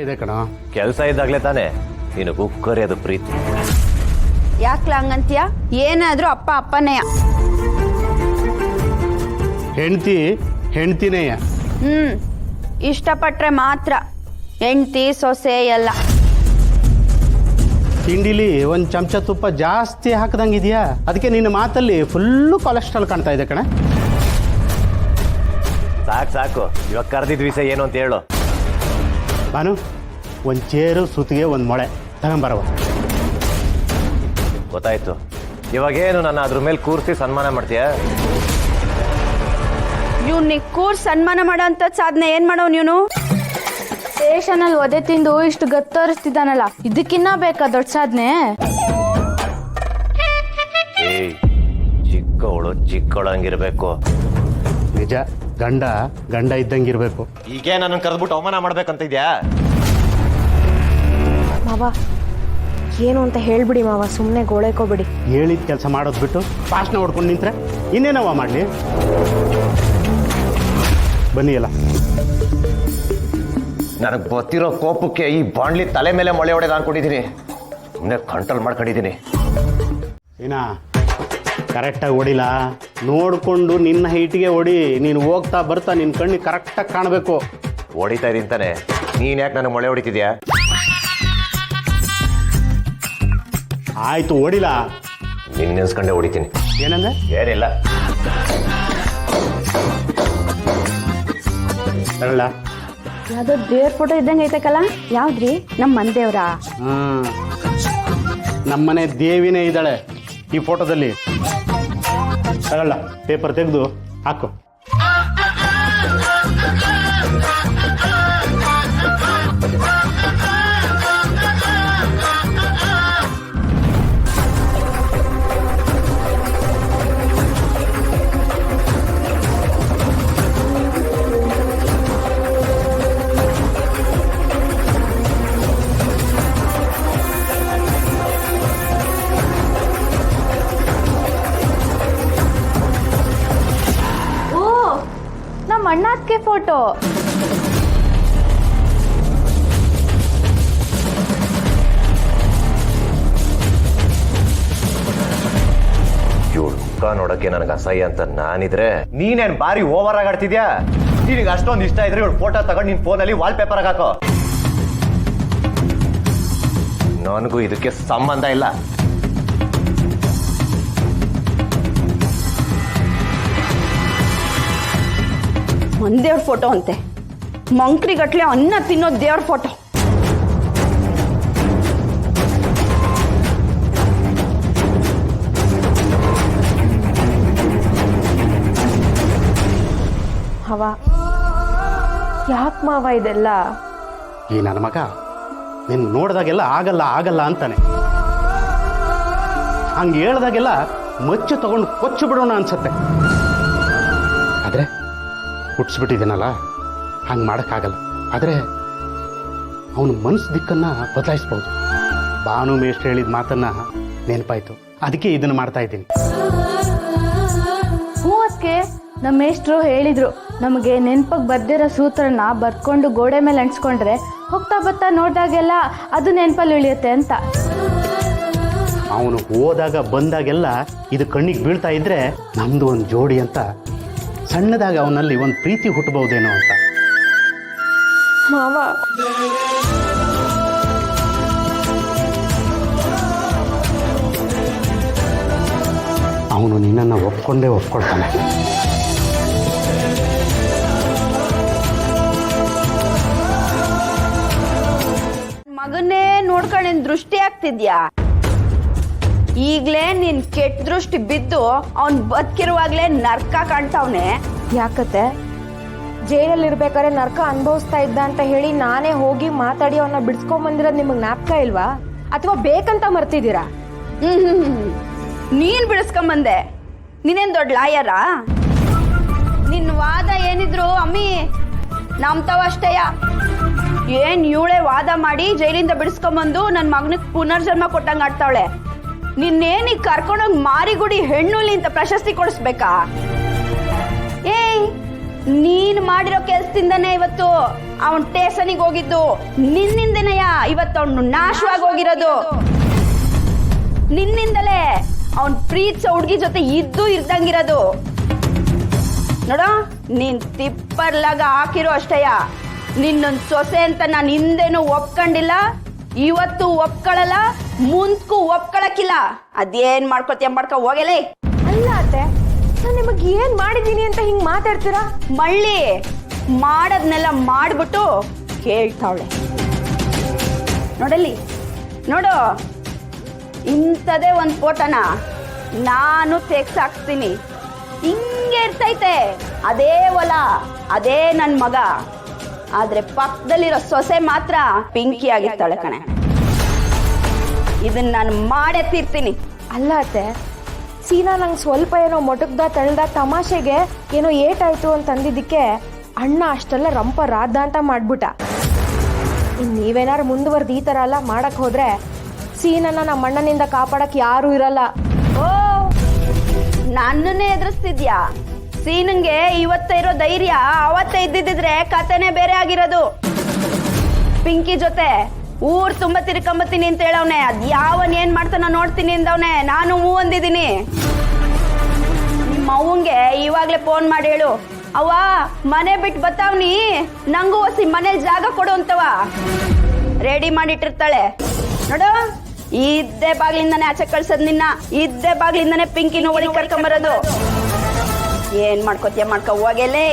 ಇದೆ ಕಣ. ಕೆಲಸ ಇದ್ದಾಗ್ಲೇ ತಾನೆ ನೀನು ಕುಕ್ಕರಿ ಅದು ಪ್ರೀತಿ. ಯಾಕ್ಲ ಹಂಗಂತೀಯ? ಏನಾದ್ರೂ ಅಪ್ಪ ಅಪ್ಪನೇಯ. ಹೆಂಡ್ತಿ ಹೆಂಡ್ತಿನೇಯ. ಇಷ್ಟಪಟ್ರೆ ಮಾತ್ರ ಹೆಂಡ್ತಿ ಸೊಸೆ ಎಲ್ಲ. ತಿಂಡಿಲಿ ಒಂದು ಚಮಚ ತುಪ್ಪ ಜಾಸ್ತಿ ಹಾಕದಂಗಿದ್ಯಾ, ಅದಕ್ಕೆ ನಿನ್ನ ಮಾತಲ್ಲಿ ಫುಲ್ಲು ಕೊಲೆಸ್ಟ್ರಾಲ್ ಕಾಣ್ತಾ ಇದೆ ಕಣ. ಸಾಕು ಸಾಕು, ಇವಾಗ ಕರೆದಿದ್ದ ವಿಷಯ ಏನು ಅಂತ ಹೇಳು. ನಾನು ಒಂದು ಚೇರು ಸುತ್ತಿಗೆ ಒಂದು ಮೊಳೆ ತಗೊಂಬರವ. ಗೊತ್ತಾಯ್ತು. ಇವಾಗೇನು ನನ್ನ ಅದ್ರ ಮೇಲೆ ಕೂರಿಸಿ ಸನ್ಮಾನ ಮಾಡ್ತೀಯ? ಇವ್ನ ಕೂರ್ಸ್ ಸನ್ಮಾನ ಮಾಡೋ ಅಂತ ಸಾಧನೆ ಏನ್ ಮಾಡೋ ನೀನು? ಸ್ಟೇಷನಲ್ಲಿ ಒದೆ ತಿಂದು ಇಷ್ಟು ಗತ್ತೋರಿಸ್ತಿದ್ದಾನಲ್ಲ, ಇದಕ್ಕಿನ್ನ ಬೇಕಾ ದೊಡ್ಡ ಸಾಧನೆ? ಏಯ್, ಚಿಕ್ಕವಳಂಗಿರ್ಬೇಕು. ನಿಜ, ಗಂಡ ಗಂಡ ಇದ್ದಂಗಿರ್ಬೇಕು. ಈಗೇ ನನ್ನ ಕರೆದ್ಬಿಟ್ಟು ಅವಮಾನ ಮಾಡ್ಬೇಕಂತ ಇದ್ಯಾ? ಮಾವ ಏನು ಅಂತ ಹೇಳ್ಬಿಡಿ ಮಾವ, ಸುಮ್ಮನೆ ಗೋಳೆಕೋಬಿಡಿ. ಹೇಳಿದ ಕೆಲಸ ಮಾಡೋದು ಬಿಟ್ಟು ಭಾಷಣ ಹೊಡ್ಕೊಂಡು ನಿಂತ್ರೆ ಇನ್ನೇನವ ಮಾಡಲಿ? ಬನ್ನಿ ಎಲ್ಲ. ನನಗೆ ಗೊತ್ತಿರೋ ಕೋಪಕ್ಕೆ ಈ ಬಾಂಡ್ಲಿ ತಲೆ ಮೇಲೆ ಮೊಳೆ ಹೊಡೆದ ಅನ್ಕೊಂಡಿದ್ದೀನಿ. ಸುಮ್ಮನೆ ಕಂಟ್ರೋಲ್ ಮಾಡ್ಕೊಂಡಿದ್ದೀನಿ. ಏನ ಕರೆಕ್ಟಾಗಿ ಹೊಡಿಲ್ಲ, ನೋಡಿಕೊಂಡು ನಿನ್ನ ಹೈಟಿಗೆ ಹೊಡಿ. ನೀನು ಹೋಗ್ತಾ ಬರ್ತಾ ನಿನ್ನ ಕಣ್ಣಿಗೆ ಕರೆಕ್ಟಾಗಿ ಕಾಣಬೇಕು. ಹೊಡಿತಾ ಇದೀನಿ ತಾನೆ, ನೀನು ಯಾಕೆ ನನಗೆ ಮೊಳೆ ಹೊಡಿತಿದ್ಯಾ? ಆಯ್ತು ಹೊಡಿಲ್ಲ. ನಿನ್ನ ನೆನ್ಸ್ಕೊಂಡೆ ಹೊಡಿತೀನಿ. ಏನಂದ್ರೆ? ಏನಿಲ್ಲ. ಹೇಳ. ಯಾವ್ದೋ ದೇವ್ರ ಫೋಟೋ ಇದ್ದಂಗೆ ಐತಕಲ್ಲ. ಯಾವ್ದ್ರಿ? ನಮ್ಮ ಮನೆದೇವ್ರಾ? ನಮ್ಮನೆ ದೇವಿನೇ ಇದ್ದಾಳೆ ಈ ಫೋಟೋದಲ್ಲಿ. ತಗೊಳ್ಳ, ಪೇಪರ್ ತೆಗೆದು ಹಾಕು. ನಮ್ಮ ಅಣ್ಣಕ್ಕೆ ಫೋಟೋ. ಇವಳು ಮುಖ ನೋಡಕ್ಕೆ ನನಗೆ ಅಸಹ್ಯ ಅಂತ ನಾನಿದ್ರೆ, ನೀನೇನ್ ಬಾರಿ ಓವರ್ ಆಗಿ ಆಡ್ತಿದ್ಯಾ? ನಿನಗೆ ಅಷ್ಟೊಂದು ಇಷ್ಟ ಇದ್ರೆ ಇವಳು ಫೋಟೋ ತಗೊಂಡು ನಿನ್ ಫೋನಲ್ಲಿ ವಾಲ್ ಪೇಪರ್ ಹಾಕೋ. ನನಗೂ ಇದಕ್ಕೆ ಸಂಬಂಧ ಇಲ್ಲ. ಮಂದೇವ್ರ ಫೋಟೋ ಅಂತೆ. ಮಂಕ್ರಿಗಟ್ಲೆ ಅನ್ನ ತಿನ್ನೋ ದೇವ್ರ ಫೋಟೋ. ಹವ ಯಾಕೆ ಮಾವ ಇದೆಲ್ಲ? ಈ ನನ್ನ ಮಗ ನಿನ್ನ ನೋಡಿದಾಗೆಲ್ಲ ಆಗಲ್ಲ ಆಗಲ್ಲ ಅಂತಾನೆ. ಹಂಗೆ ಹೇಳ್ದಾಗೆಲ್ಲ ಮಚ್ಚು ತಗೊಂಡು ಕೊಚ್ಚು ಬಿಡೋಣ ಅನ್ಸತ್ತೆ. ಆದರೆ ಹುಟ್ಟಿಸ್ಬಿಟ್ಟಿದ್ದೀನಲ್ಲ, ಹಂಗೆ ಮಾಡೋಕ್ಕಾಗಲ್ಲ. ಆದರೆ ಅವನ ಮನಸ್ಸು ದಿಕ್ಕನ್ನು ಬದಲಾಯಿಸ್ಬೋದು. ಭಾನು ಮೇಷ್ಟ್ರು ಹೇಳಿದ ಮಾತನ್ನು ನೆನಪಾಯಿತು, ಅದಕ್ಕೆ ಇದನ್ನು ಮಾಡ್ತಾ ಇದ್ದೀನಿ. ಹ್ಞೂ, ಅದಕ್ಕೆ ನಮ್ಮ ಮೇಷ್ಟ್ರು ಹೇಳಿದ್ರು, ನಮಗೆ ನೆನ್ಪಕ್ಕೆ ಬರ್ದಿರೋ ಸೂತ್ರನ ಬರ್ಕೊಂಡು ಗೋಡೆ ಮೇಲೆ ಅಂಟಿಸ್ಕೊಂಡ್ರೆ ಹೋಗ್ತಾ ಬರ್ತಾ ನೋಡಿದಾಗೆಲ್ಲ ಅದು ನೆನಪಲ್ಲಿ ಉಳಿಯುತ್ತೆ ಅಂತ. ಅವನು ಹೋದಾಗ ಬಂದಾಗೆಲ್ಲ ಇದು ಕಣ್ಣಿಗೆ ಬೀಳ್ತಾ ಇದ್ರೆ ನಮ್ದು ಒಂದು ಜೋಡಿ ಅಂತ ಸಣ್ಣದಾಗ ಅವನಲ್ಲಿ ಒಂದು ಪ್ರೀತಿ ಹುಟ್ಟಬಹುದೇನೋ ಅಂತ. ಮಾವ ಅವನು ನಿನ್ನನ್ನು ಒಪ್ಕೊಂಡೇ ಒಪ್ಕೊಳ್ತಾನೆ. ಮಗನ್ನೇ ನೋಡ್ಕೊಂಡ್ ದೃಷ್ಟಿ ಆಗ್ತಿದ್ಯಾ? ಈಗ್ಲೇ ನಿನ್ ಕೆಟ್ಟ ದೃಷ್ಟಿ ಬಿದ್ದು ಅವನ್ ಬದುಕಿರುವಾಗ್ಲೇ ನರ್ಕ ಕಾಣ್ತಾವ್ನೆ. ಯಾಕತ್ತೆ? ಜೈಲಲ್ಲಿರ್ಬೇಕಾದ್ರೆ ನರ್ಕ ಅನುಭವಿಸ್ತಾ ಇದ್ದ ಅಂತ ಹೇಳಿ ನಾನೇ ಹೋಗಿ ಮಾತಾಡಿ ಅವನ್ನ ಬಿಡಿಸ್ಕೊಂಬಂದಿರೋದು ನಿಮಗೆ ಜ್ಞಾಪಕ ಇಲ್ವಾ? ಅಥವಾ ಬೇಕಂತ ಮರ್ತಿದ್ದೀರಾ? ನೀನ್ ಬಿಡಿಸ್ಕೊಂಬಂದೆ. ನೀನೇನ್ ದೊಡ್ಡ ಲಾಯರಾ? ನಿನ್ ವಾದ ಏನಿದ್ರು ಅಮ್ಮಿ ನಮ್ತಾವ ಅಷ್ಟೇಯ. ಏನ್ ಇವಳೆ ವಾದ ಮಾಡಿ ಜೈಲಿಂದ ಬಿಡಿಸ್ಕೊಂಬಂದು ನನ್ ಮಗನಿಗೆ ಪುನರ್ಜನ್ಮ ಕೊಟ್ಟಂಗ ಆಡ್ತಾವಳೆ. ನಿನ್ನೇನಿಗೆ ಕರ್ಕೊಂಡೋಗಿ ಮಾರಿಗುಡಿ ಹೆಣ್ಣುಲಿ ಅಂತ ಪ್ರಶಸ್ತಿ ಕೊಡಿಸ್ಬೇಕಾ? ಏಯ್, ನೀನ್ ಮಾಡಿರೋ ಕೆಲ್ಸದಿಂದನೇ ಇವತ್ತು ಅವನ್ ಸ್ಟೇಷನಿಗೆ ಹೋಗಿದ್ದು. ನಿನ್ನಿಂದನೆಯ ಇವತ್ತು ಅವನು ನಾಶವಾಗಿ ಹೋಗಿರೋದು. ನಿನ್ನಿಂದಲೇ ಅವನ್ ಪ್ರೀತಿಸೋ ಹುಡ್ಗಿ ಜೊತೆ ಇದ್ದು ಇರ್ದಂಗಿರೋದು. ನೋಡ, ನೀನ್ ತಿಪ್ಪರ್ಲಾಗ ಹಾಕಿರೋ ಅಷ್ಟಯ್ಯ. ನಿನ್ನೊಂದ್ ಸೊಸೆ ಅಂತ ನಾನು ಹಿಂದೆನೂ ಒಪ್ಕೊಂಡಿಲ್ಲ, ಇವತ್ತು ಒಪ್ಕೊಳ್ಳಲ್ಲ, ಮುಂದ್ಕು ಒಪ್ಕೊಳಕಿಲ್ಲ. ಅದೇನ್ ಮಾಡ್ಕೊತೀಯ ಮಾಡ್ಕೊ ಹೋಗಲೇ. ಅಲ್ಲ ಅತ್ತೆ, ನಾನು ನಿಮಗೆ ಏನ್ ಮಾಡಿದೀನಿ ಅಂತ ಹಿಂಗ್ ಮಾತಾಡ್ತೀರಾ? ಮಳ್ಳಿ ಮಾಡದ್ನೆಲ್ಲ ಮಾಡ್ಬಿಟ್ಟು ಕೇಳ್ತಾವಳೆ. ನೋಡಲ್ಲಿ, ನೋಡು, ಇಂಥದೇ ಒಂದು ಫೋಟೋನ ನಾನು ತೆಗ್ಸಾಕ್ಸ್ತೀನಿ. ಹಿಂಗೆ ಇರ್ತೈತೆ, ಅದೇ ಹೊಲ, ಅದೇ ನನ್ನ ಮಗ. ಆದ್ರೆ ಪಕ್ಕದಲ್ಲಿರೋ ಸೊಸೆ ಮಾತ್ರ ಪಿಂಕಿ ಆಗಿರ್ತಾಳೆ ಕಣೆ. ಇದನ್ನ ನಾನು ಮಾಡೇ ತೀರ್ತೀನಿ. ಅಲ್ಲ ಅತ್ತೆ, ಸೀನಾ ನಂಗೆ ಸ್ವಲ್ಪ ಏನೋ ಮೊಟಕ್ದ ತಳ್ದ ತಮಾಷೆಗೆ ಏನೋ ಏಟಾಯ್ತು ಅಂತ ಅಂದಿದ್ದಕ್ಕೆ ಅಣ್ಣ ಅಷ್ಟೆಲ್ಲ ರಂಪ ರಾಧ ಅಂತ ಮಾಡ್ಬಿಟ್ಟ. ಇನ್ನು ನೀವೇನಾರು ಮುಂದುವರೆದು ಈ ಥರ ಎಲ್ಲ ಮಾಡಕ್ ಹೋದ್ರೆ ಸೀನನ್ನ ನಮ್ಮ ಅಣ್ಣನಿಂದ ಕಾಪಾಡಕ್ ಯಾರೂ ಇರಲ್ಲ. ಓ, ನನ್ನನ್ನೇ ಎದುರಿಸ್ತಿದ್ಯಾ? ಸೀನಂಗೆ ಇವತ್ತೇ ಇರೋ ಧೈರ್ಯ ಅವತ್ತೇ ಇದ್ದಿದ್ರೆ ಕತೆನೇ ಬೇರೆ ಆಗಿರೋದು. ಪಿಂಕಿ ಜೊತೆ ಊರ್ ತುಂಬ ತಿರ್ಕೊಂಬತ್ತೀನಿ ಅಂತ ಹೇಳವ್ನೆ. ಅದ್ ಯಾವನ್ ಏನ್ ಮಾಡ್ತಾನ ನೋಡ್ತೀನಿ ಅಂದವ್ನೆ. ನಾನು ಹೂ ಅಂದಿದ್ದೀನಿ. ನಿಮ್ಮ ಅವ್ವಂಗೆ ಇವಾಗ್ಲೇ ಫೋನ್ ಮಾಡಿ ಹೇಳು, ಅವ್ವ ಮನೆ ಬಿಟ್ಟು ಬತ್ತಾವ್ನಿ, ನಂಗೂ ಹೊಸಿ ಮನೇಲಿ ಜಾಗ ಕೊಡು ಅಂತವ. ರೆಡಿ ಮಾಡಿಟ್ಟಿರ್ತಾಳೆ ನೋಡು. ಇದ್ದೇ ಬಾಗ್ಲಿಂದಾನೆ ಆಚೆ ಕಳ್ಸದ್ ನಿನ್ನ. ಇದ್ದೇ ಬಾಗ್ಲಿಂದಾನೆ ಪಿಂಕಿನ ಒಳಗೆ ಕರ್ಕೊಂಬರೋದು. ಏನ್ ಮಾಡ್ಕೋತೀಯ ಮಾಡ್ಕೊ ಹೋಗೆಲೇ.